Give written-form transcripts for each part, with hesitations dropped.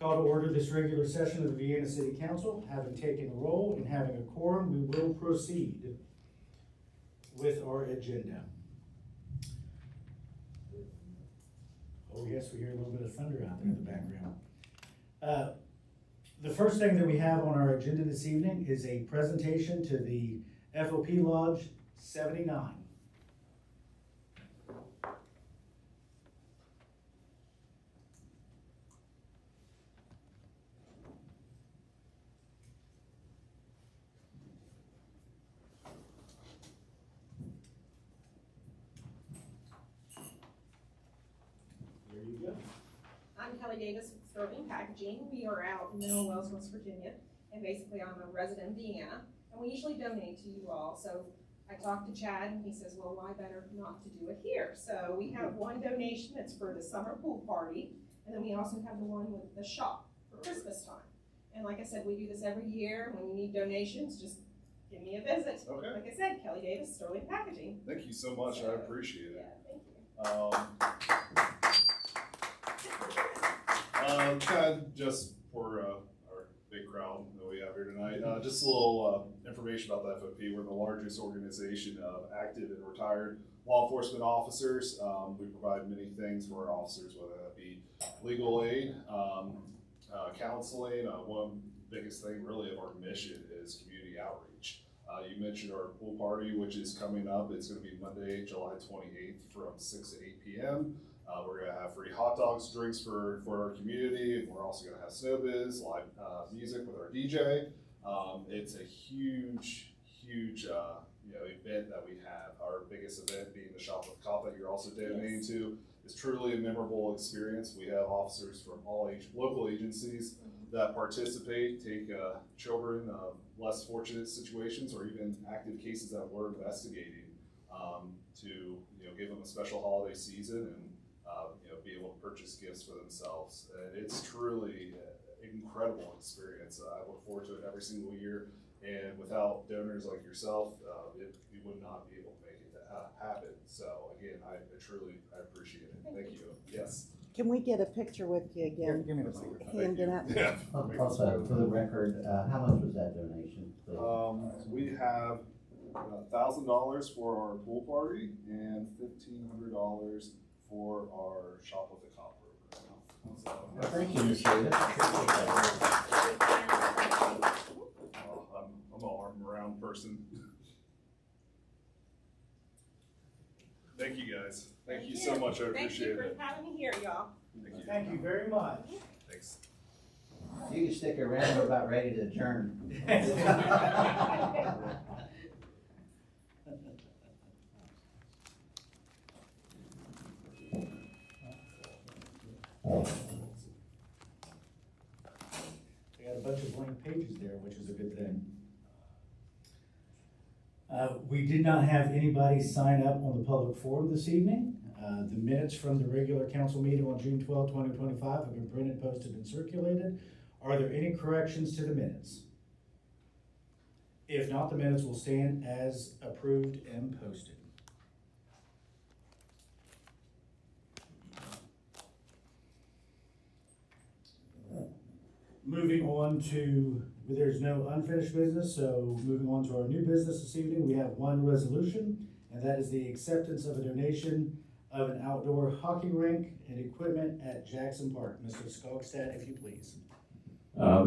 Call to order this regular session of the Vienna City Council. Having taken the roll and having a quorum, we will proceed with our agenda. Oh yes, we hear a little bit of thunder out there in the background. The first thing that we have on our agenda this evening is a presentation to the FOP Lodge 79. I'm Kelly Davis with Sterling Packaging. We are out in Mineral Wells, West Virginia, and basically I'm a resident of Vienna, and we usually donate to you all. So I talked to Chad, and he says, well, why better not to do it here? So we have one donation that's for the summer pool party, and then we also have the one with the shop for Christmas time. And like I said, we do this every year. When you need donations, just give me a visit. Okay. Like I said, Kelly Davis, Sterling Packaging. Thank you so much. So, I appreciate it. Yeah, thank you. Kind of just for our big crowd that we have here tonight, just a little information about the FOP. We're the largest organization of active and retired law enforcement officers. We provide many things for our officers, whether that be legal aid, counseling. One biggest thing really of our mission is community outreach. You mentioned our pool party, which is coming up. It's going to be Monday, July 28th from 6 to 8 p.m. We're going to have free hot dogs, drinks for our community, and we're also going to have snow biz, live music with our DJ. It's a huge event that we have. Our biggest event being the Shop with Cop that you're also donating to is truly a memorable experience. We have officers from all local agencies that participate, take children of less fortunate situations or even active cases that we're investigating to give them a special holiday season and be able to purchase gifts for themselves. And it's truly an incredible experience. I look forward to it every single year, and without donors like yourself, we would not be able to make it happen. So again, I appreciate it. Thank you. Yes. Can we get a picture with you again? Give me the secret. Hand it up. Yeah. Also, for the record, how much was that donation? We have $1,000 for our pool party and $1,500 for our Shop with the Cop program. So, Well, thank you, Mr. Davis. I'm an arm around person. Thank you guys. Thank you so much. I appreciate it. Thank you for having me here, y'all. Thank you very much. Thanks. You can stick around, we're about ready to adjourn. We got a bunch of blank pages there, which is a good thing. We did not have anybody sign up on the public forum this evening. The minutes from the regular council meeting on June 12, 2025 have been printed, posted, and circulated. Are there any corrections to the minutes? If not, the minutes will stand as approved and posted. Moving on to, there's no unfinished business, so moving on to our new business this evening, we have one resolution, and that is the acceptance of a donation of an outdoor hockey rink and equipment at Jackson Park. Mr. Skogstad, if you please.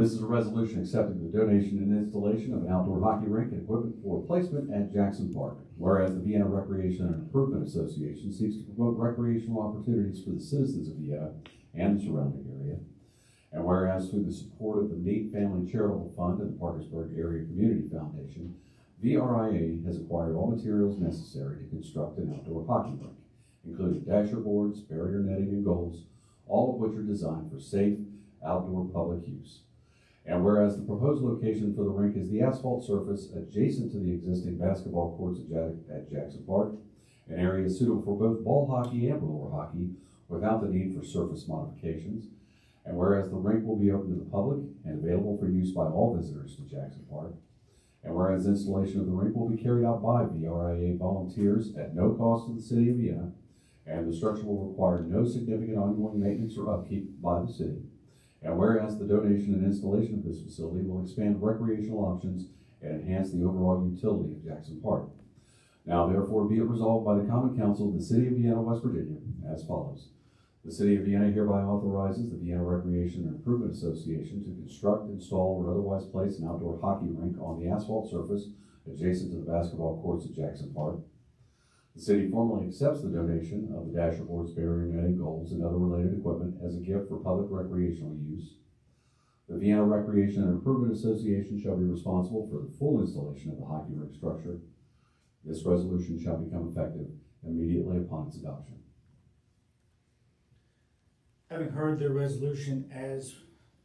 This is a resolution accepting the donation and installation of an outdoor hockey rink and equipment for placement at Jackson Park. Whereas the Vienna Recreation and Improvement Association seeks to promote recreational opportunities for the citizens of Vienna and the surrounding area. And whereas through the support of the Nate Family Charitable Fund and the Parkersburg Area Community Foundation, VRIA has acquired all materials necessary to construct an outdoor hockey rink, including dasher boards, barrier netting, and goals, all of which are designed for safe outdoor public use. And whereas the proposed location for the rink is the asphalt surface adjacent to the existing basketball courts at Jackson Park, an area suitable for both ball hockey and roller hockey without the need for surface modifications. And whereas the rink will be open to the public and available for use by all visitors to Jackson Park. And whereas installation of the rink will be carried out by VRIA volunteers at no cost to the city of Vienna, and the structure will require no significant ongoing maintenance or upkeep by the city. And whereas the donation and installation of this facility will expand recreational options and enhance the overall utility of Jackson Park. Now therefore be it resolved by the Common Council of the City of Vienna, West Virginia, as follows. The City of Vienna hereby authorizes the Vienna Recreation and Improvement Association to construct, install, or otherwise place an outdoor hockey rink on the asphalt surface adjacent to the basketball courts at Jackson Park. The city formally accepts the donation of the dasher boards, barrier netting, goals, and other related equipment as a gift for public recreational use. The Vienna Recreation and Improvement Association shall be responsible for the full installation of the hockey rink structure. This resolution shall become effective immediately upon its adoption. Having heard the resolution as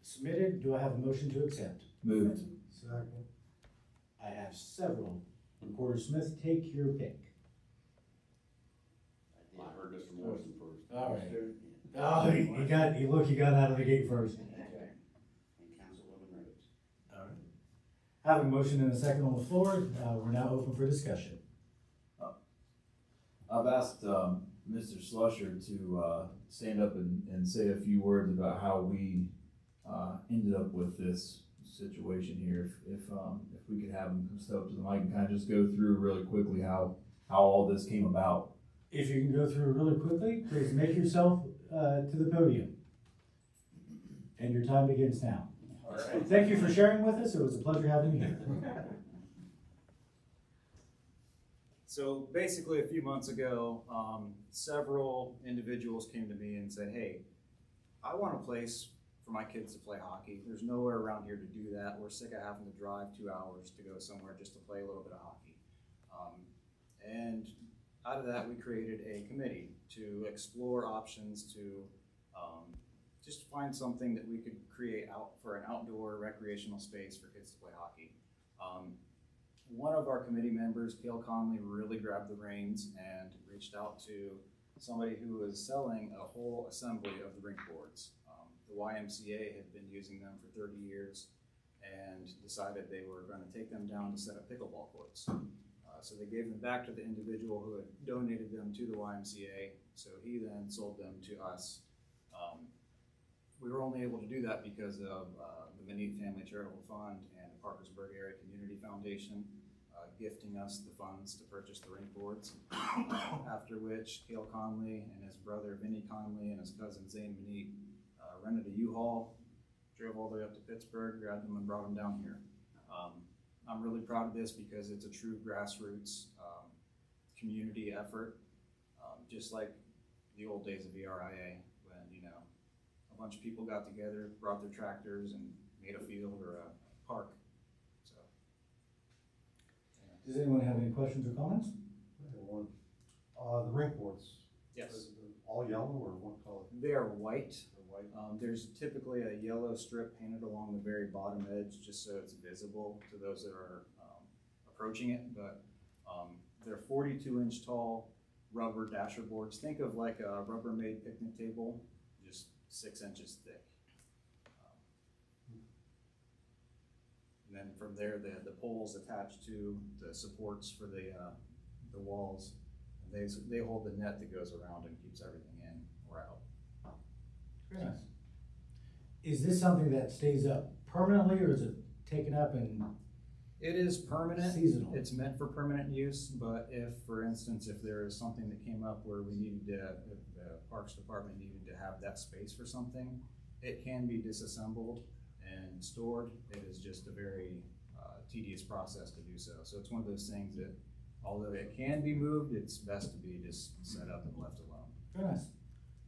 submitted, do I have a motion to accept? Moved. Second. I have several. Recorder Smith, take your pick. I heard Mr. Morrison first. All right. Oh, he got out of the gate first. And Councilwoman Rhodes. All right. Having a motion and a second on the floor, we're now open for discussion. I've asked Mr. Slusher to stand up and say a few words about how we ended up with this situation here. If we could have him step up to the mic and kind of just go through really quickly how all this came about. If you can go through really quickly, please make yourself to the podium. And your time begins now. All right. Thank you for sharing with us. It was a pleasure having you here. So basically, a few months ago, several individuals came to me and said, hey, I want a place for my kids to play hockey. There's nowhere around here to do that. We're sick of having to drive 2 hours to go somewhere just to play a little bit of hockey. And out of that, we created a committee to explore options to just find something that we could create out for an outdoor recreational space for kids to play hockey. One of our committee members, Cale Conley, really grabbed the reins and reached out to somebody who was selling a whole assembly of the rink boards. The YMCA had been using them for 30 years and decided they were going to take them down to set up pickleball courts. So they gave them back to the individual who had donated them to the YMCA, so he then sold them to us. We were only able to do that because of the Manette Family Charitable Fund and the Parkersburg Area Community Foundation gifting us the funds to purchase the rink boards. After which, Cale Conley and his brother Vinny Conley and his cousin Zane Manette rented a U-Haul, drove all the way up to Pittsburgh, grabbed them and brought them down here. I'm really proud of this because it's a true grassroots community effort, just like the old days of VRIA when, a bunch of people got together, brought their tractors and made a field or a park. So, Does anyone have any questions or comments? One. The rink boards. yes, All yellow or what color? they're white. They're white. There's typically a yellow strip painted along the very bottom edge just so it's visible to those that are approaching it, but they're 42-inch tall rubber dasher boards. Think of like a Rubbermaid picnic table, just 6 inches thick. And then from there, the poles attached to the supports for the walls. And they hold the net that goes around and keeps everything in or out. Very nice. Is this something that stays up permanently, or is it taken up and It is permanent. seasonal? It's meant for permanent use, but if, for instance, if there is something that came up where we needed to, if the Parks Department needed to have that space for something, it can be disassembled and stored. It is just a very tedious process to do so. So it's one of those things that, although it can be moved, it's best to be just set up and left alone. Very nice.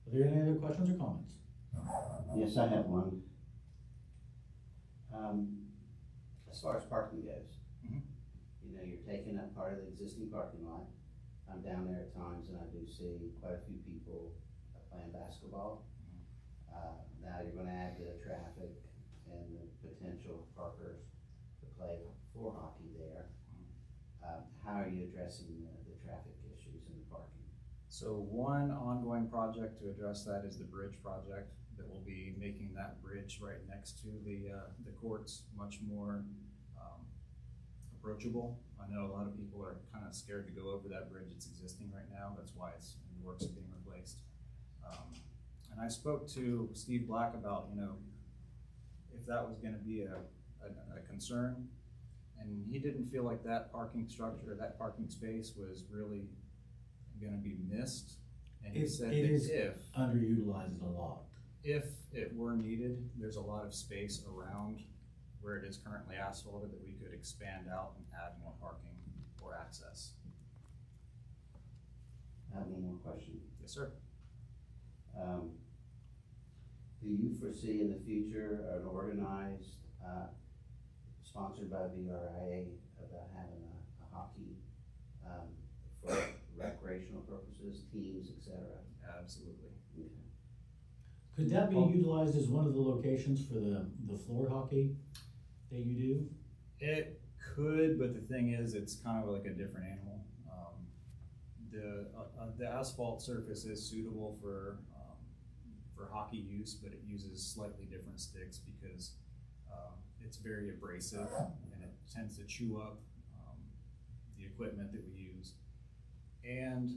Are there any other questions or comments? Yes, I have one. As far as parking goes, Mhm. You're taking up part of the existing parking lot. I'm down there at times and I do see quite a few people playing basketball. Now you're gonna add the traffic and the potential parkers to play for hockey there. How are you addressing the traffic issues and the parking? So one ongoing project to address that is the bridge project that will be making that bridge right next to the courts much more approachable. I know a lot of people are kind of scared to go over that bridge. It's existing right now. That's why it's in the works of being replaced. And I spoke to Steve Black about, if that was gonna be a concern. And he didn't feel like that parking structure, that parking space was really gonna be missed. And he said It is that underutilized a lot. if it were needed, there's a lot of space around where it is currently asphalted that we could expand out and add more parking or access. I have one more question. Yes, sir. Do you foresee in the future an organized, sponsored by VRIA about having a hockey, for recreational purposes, teams, et cetera? Absolutely. Okay. Could that be utilized as one of the locations for the floor hockey that you do? It could, but the thing is, it's kind of like a different animal. The asphalt surface is suitable for hockey use, but it uses slightly different sticks because it's very abrasive and it tends to chew up the equipment that we use. And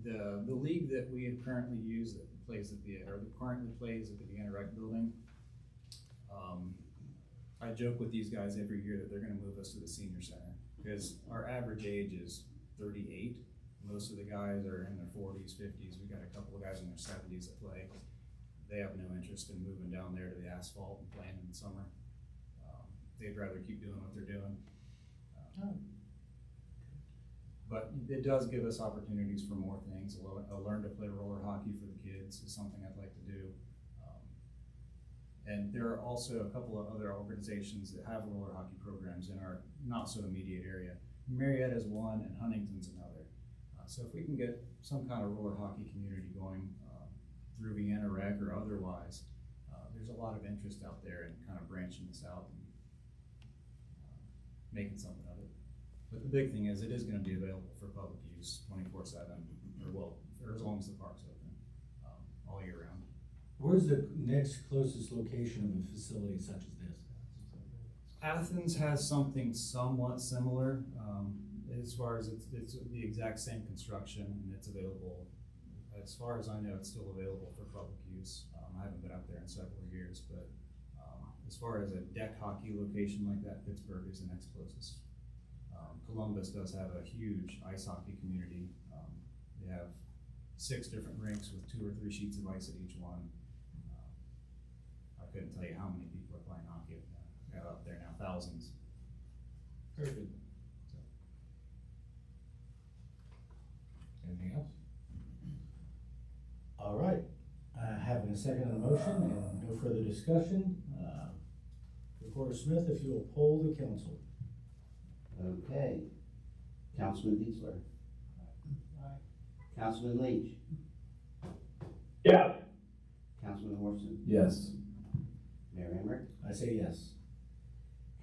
the league that we currently use that currently plays at the Vienna Rec building, I joke with these guys every year that they're gonna move us to the senior center because our average age is 38. Most of the guys are in their 40s, 50s. We got a couple of guys in their 70s that play. They have no interest in moving down there to the asphalt and playing in the summer. They'd rather keep doing what they're doing. But it does give us opportunities for more things. A learn to play roller hockey for the kids is something I'd like to do. And there are also a couple of other organizations that have roller hockey programs in our not so immediate area. Marietta's one and Huntington's another. So if we can get some kind of roller hockey community going through Vienna Rec or otherwise, there's a lot of interest out there in kind of branching this out and making something of it. But the big thing is it is going to be available for public use 24/7, or as long as the park's open, all year round. Where's the next closest location of a facility such as this? Athens has something somewhat similar, as far as it's the exact same construction and it's available. As far as I know, it's still available for public use. I haven't been up there in several years, but as far as a deck hockey location like that, Pittsburgh is the next closest. Columbus does have a huge ice hockey community. They have 6 different rinks with 2 or 3 sheets of ice at each one. I couldn't tell you how many people are playing hockey up there now, thousands. Very good. Anything else? All right, having a second on the motion and no further discussion, Recorder Smith, if you will poll the council. Okay. Councilman Dietzler. Councilman Leach. Yes. Councilman Horson. Yes. Mayor Emmerich. I say yes.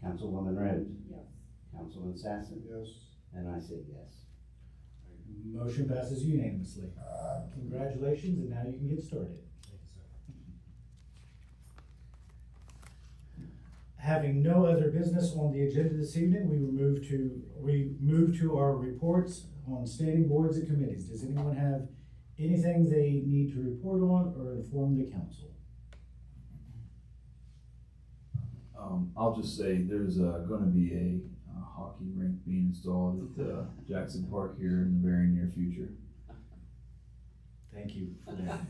Councilwoman Rhodes. Yes. Councilman Sassen. Yes. And I say yes. Motion passes unanimously. Congratulations, and now you can get started. Having no other business on the agenda this evening, we move to our reports on standing boards and committees. Does anyone have anything they need to report on or inform the council? I'll just say there's going to be a hockey rink being installed at Jackson Park here in the very near future. Thank you for that.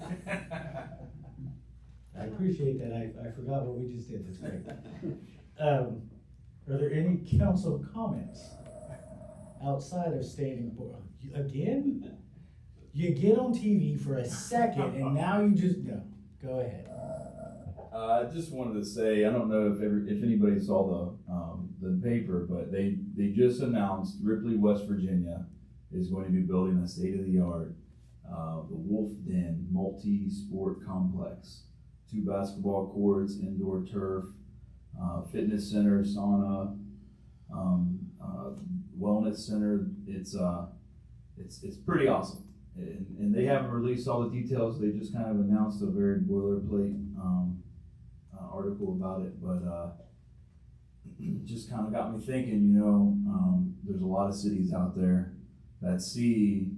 I appreciate that. I forgot what we just did. That's great. Are there any council comments outside of standing board? Again? You get on TV for a second and now you just, no, go ahead. I just wanted to say, I don't know if anybody saw the paper, but they just announced Ripley, West Virginia is going to be building a state-of-the-art the Wolf Den multi-sport complex. 2 basketball courts, indoor turf, fitness center, sauna, wellness center. It's pretty awesome. And they haven't released all the details. They just kind of announced a very boilerplate article about it, but just kind of got me thinking, there's a lot of cities out there that see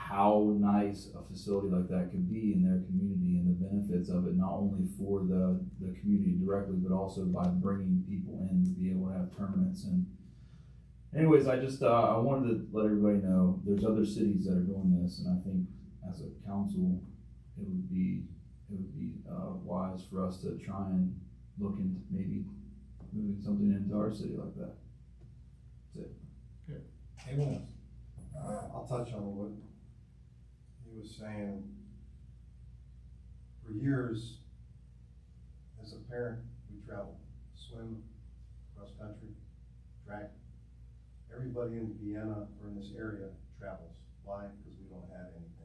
how nice a facility like that could be in their community and the benefits of it, not only for the community directly, but also by bringing people in to be able to have tournaments. And anyways, I just, I wanted to let everybody know there's other cities that are doing this, and I think as a council, it would be wise for us to try and look into maybe moving something into our city like that. That's it. Anyone else? I'll touch on what he was saying. For years, as a parent, we travel, swim, cross country, track. Everybody in Vienna or in this area travels. Why? Because we don't have anything.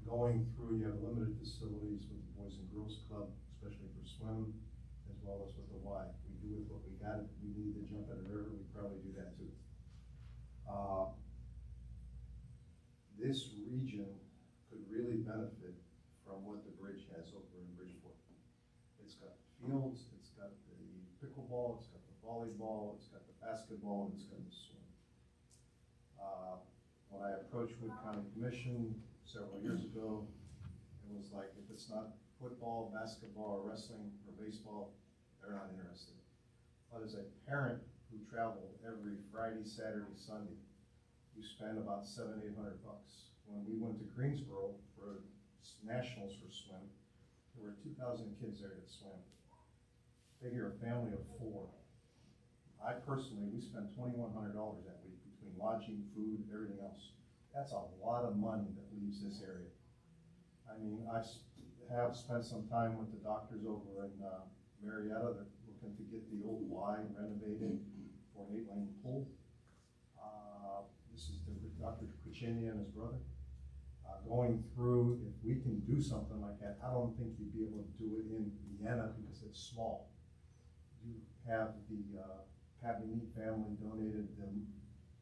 Going through, you have limited facilities with the Boys and Girls Club, especially for swim, as well as with the Y. We do with what we got. If we need to jump in a river, we probably do that too. This region could really benefit from what the bridge has over in Bridgeport. It's got fields, it's got the pickleball, it's got the volleyball, it's got the basketball, and it's got the swim. When I approached Wood County Commission several years ago, it was like, if it's not football, basketball, or wrestling, or baseball, they're not interested. But as a parent who traveled every Friday, Saturday, Sunday, you spend about $700-800. When we went to Greensboro for nationals for swim, there were 2,000 kids there that swam. Figure a family of 4. I personally, we spent $2,100 that week between lodging, food, everything else. That's a lot of money that leaves this area. I mean, I have spent some time with the doctors over in Marietta. They're looking to get the old Y renovated for an 8-lane pool. This is Dr. Kuchinia and his brother. Going through, if we can do something like that, I don't think you'd be able to do it in Vienna because it's small. You have the Pat Mead family donated the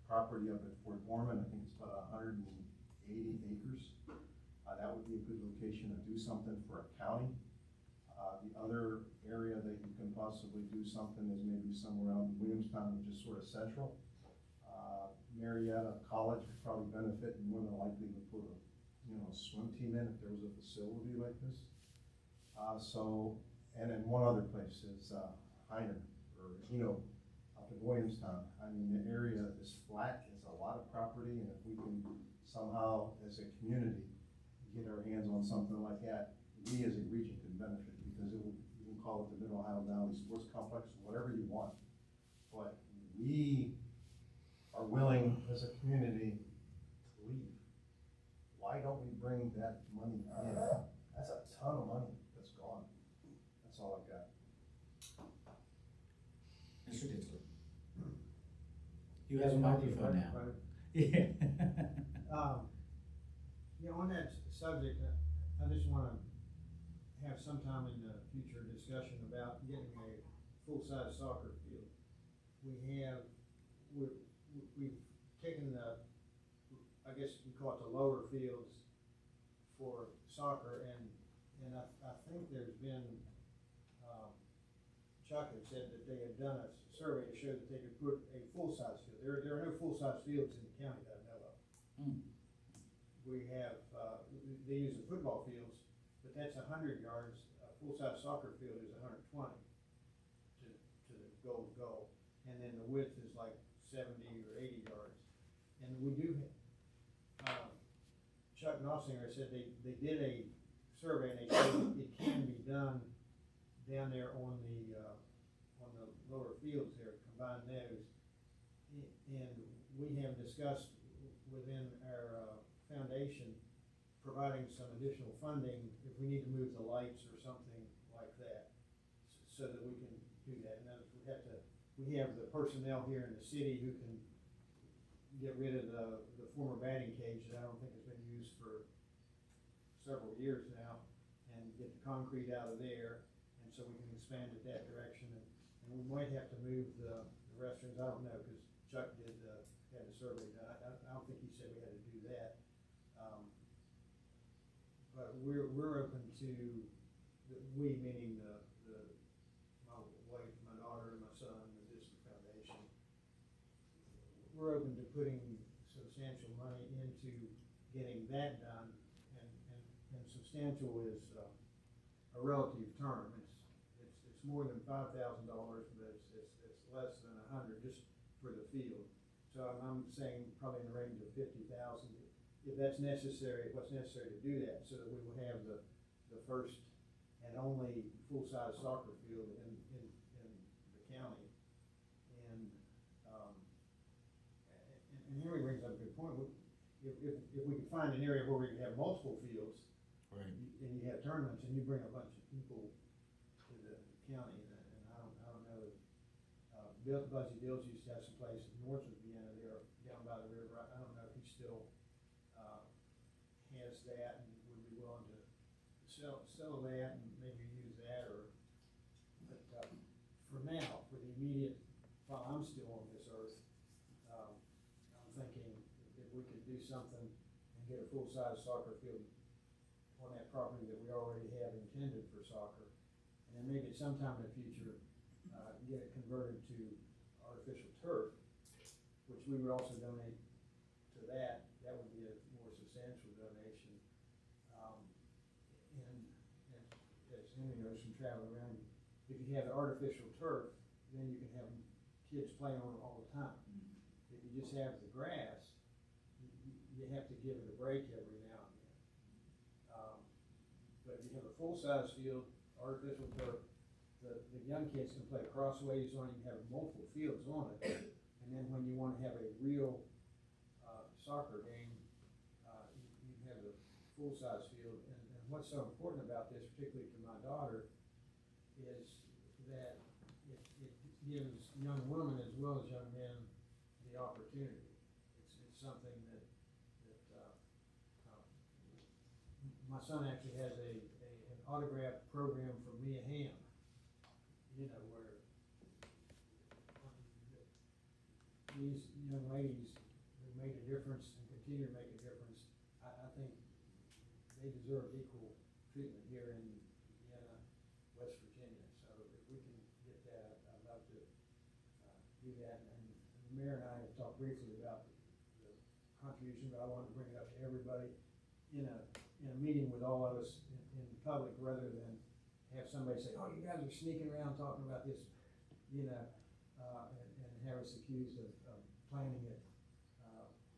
property up at Fort Borman. I think it's about 180 acres. That would be a good location to do something for a county. The other area that you can possibly do something is maybe somewhere around Williamstown, which is sort of central. Marietta College could probably benefit, and more than likely would put a swim team in if there was a facility like this. And then one other place is Heiner or up in Williamstown. I mean, the area is flat, it's a lot of property, and if we can somehow, as a community, get our hands on something like that, we as a region can benefit, because you can call it the Mid Ohio Valley Sports Complex, whatever you want. But we are willing as a community to leave. Why don't we bring that money in? That's a ton of money that's gone. That's all I've got. Mr. Ditzler. You have a microphone now. Yeah. On that subject, I just want to have some time in the future discussion about getting a full-size soccer field. We've taken the, I guess we call it the lower fields for soccer, and I think there's been, Chuck had said that they had done a survey to show that they could put a full-size field. There are no full-size fields in the county that I know of. We have, they use the football fields, but that's 100 yards. A full-size soccer field is 120 to the goal. And then the width is like 70 or 80 yards. And we do, Chuck Nossinger said they did a survey, and they said it can be done down there on the lower fields there, combine those. And we have discussed within our foundation providing some additional funding if we need to move the lights or something like that, so that we can do that. And we have the personnel here in the city who can get rid of the former batting cage that I don't think has been used for several years now, and get the concrete out of there, and so we can expand it that direction. And we might have to move the restrooms. I don't know, because Chuck had a survey done. I don't think he said we had to do that. But we're open to, we meaning my wife, my daughter, and my son, the district foundation. We're open to putting substantial money to getting that done, and substantial is a relative term. It's more than $5,000, but it's less than 100 just for the field. So I'm saying probably in the range of 50,000, if that's necessary, what's necessary to do that, so that we will have the first and only full-size soccer field in the county. And Henry brings up a good point. If we could find an area where we could have multiple fields, Right. and you have tournaments, and you bring a bunch of people to the county, and I don't know. Buzzy Bills used to have some place north of Vienna there, down by the river. I don't know if he still has that and would be willing to sell that and maybe use that, but for now, for the immediate, while I'm still on this earth, I'm thinking if we could do something and get a full-size soccer field on that property that we already have intended for soccer, and then maybe at some time in the future, get it converted to artificial turf, which we would also donate to that. That would be a more substantial donation. And as Henry knows from traveling around, if you have artificial turf, then you can have kids playing on it all the time. If you just have the grass, you have to give it a break every now and then. But if you have a full-size field, artificial turf, the young kids can play crossways on it, you have multiple fields on it, and then when you want to have a real soccer game, you have a full-size field. And what's so important about this, particularly to my daughter, is that it gives young women as well as young men the opportunity. It's something that my son actually has an autograph program for Mia Hamm. You know, where these young ladies who made a difference and continue to make a difference, I think they deserve equal treatment here in Vienna, West Virginia. So if we can get that, I'd love to do that. And the mayor and I have talked briefly about the contribution, but I wanted to bring it up to everybody in a meeting with all of us in public, rather than have somebody say, oh, you guys are sneaking around talking about this, and have us accused of planning it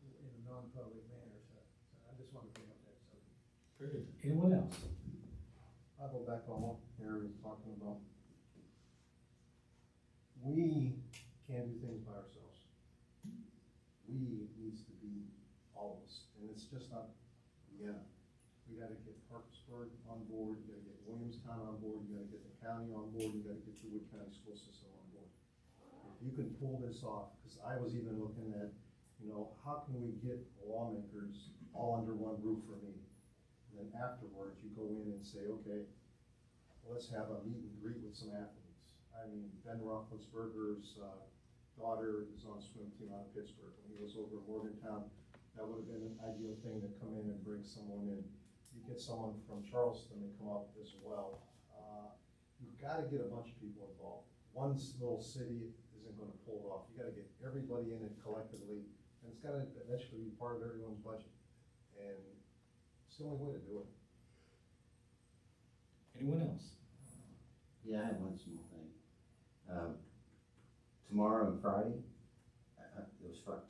in a non-public manner. So I just want to bring up that subject. Very good. Anyone else? I'll go back on what Harry was talking about. We can't do things by ourselves. We needs to be all of us, and it's just not Vienna. We gotta get Parkersburg on board, you gotta get Williamstown on board, you gotta get the county on board, you gotta get the Wood County School System on board. If you can pull this off, because I was even looking at, how can we get lawmakers all under one roof for me? And then afterwards, you go in and say, okay, let's have a meet and greet with some athletes. I mean, Ben Roethlisberger's daughter is on swim team out of Pittsburgh. When he was over in Morgantown, that would have been an ideal thing to come in and bring someone in. You get someone from Charleston to come up as well. You've got to get a bunch of people involved. One little city isn't going to pull it off. You got to get everybody in it collectively, and it's got to eventually be part of everyone's budget. And it's the only way to do it. Anyone else? Yeah, I have one small thing. Tomorrow and Friday,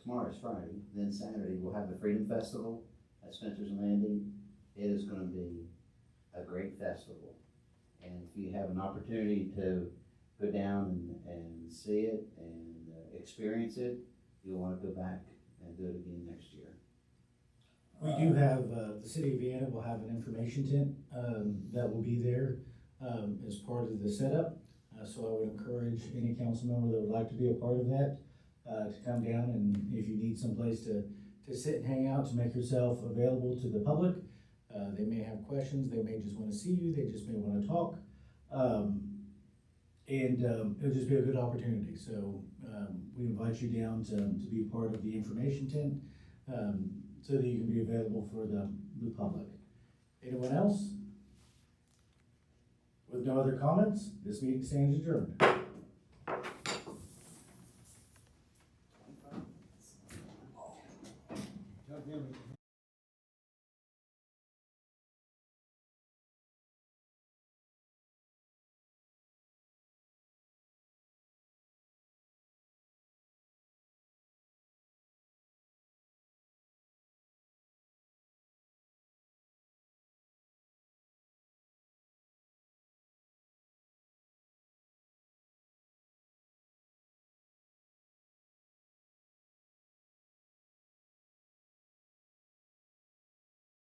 tomorrow is Friday, then Saturday, we'll have the Freedom Festival at Spencer's Landing. It is gonna be a great festival. And if you have an opportunity to go down and see it and experience it, you'll wanna go back and do it again next year. We do have, the city of Vienna will have an information tent that will be there as part of the setup. So I would encourage any council member that would like to be a part of that to come down, and if you need someplace to sit and hang out, to make yourself available to the public. They may have questions, they may just want to see you, they just may want to talk. It'll just be a good opportunity. So we invite you down to be part of the information tent so that you can be available for the public. Anyone else? With no other comments, this meeting stands adjourned.